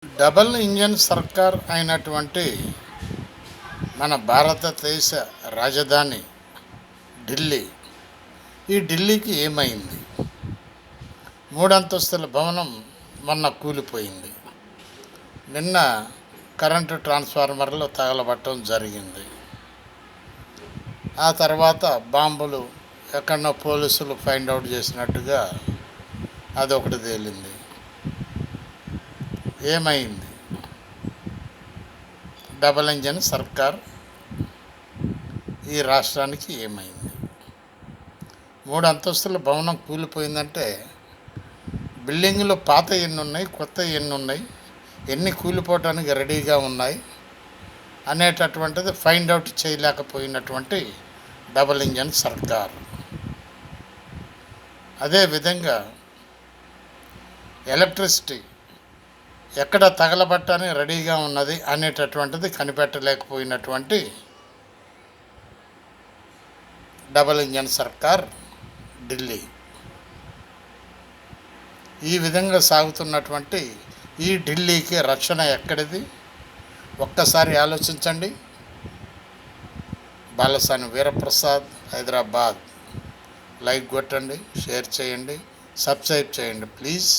Double engine సర్కార్ అయినటువంటి మన భారతదేశ రాజధాని ఢిల్లీ. ఈ ఢిల్లీకి ఏమైంది? మూడంతస్తుల భవనం మొన్న కూలిపోయింది. నిన్న కరెంటు ట్రాన్స్ఫార్మర్లు తగలబట్టడం జరిగింది. ఆ తర్వాత బాంబులు ఎక్కడో పోలీసులు ఫైండ్ అవుట్ చేసినట్టుగా అదొకటి తేలింది. ఏమైంది? డబల్ ఇంజన్ సర్కార్ ఈ రాష్ట్రానికి ఏమైంది? మూడు అంతస్తుల భవనం కూలిపోయిందంటే బిల్డింగులు పాత ఎన్ని ఉన్నాయి, కొత్త ఎన్ని ఉన్నాయి, ఎన్ని కూలిపోవటానికి రెడీగా ఉన్నాయి అనేటటువంటిది ఫైండ్ అవుట్ చేయలేకపోయినటువంటి డబల్ ఇంజన్ సర్కార్. అదేవిధంగా ఎలక్ట్రిసిటీ ఎక్కడ తగలబట్టని రెడీగా ఉన్నది అనేటటువంటిది కనిపెట్టలేకపోయినటువంటి డబల్ ఇంజన్ సర్కార్ ఢిల్లీ. ఈ విధంగా సాగుతున్నటువంటి ఈ ఢిల్లీకి రక్షణ ఎక్కడిది? ఒక్కసారి ఆలోచించండి. బాలసాని వీరప్రసాద్, హైదరాబాద్. లైక్ కొట్టండి, షేర్ చేయండి, సబ్స్క్రైబ్ చేయండి ప్లీజ్.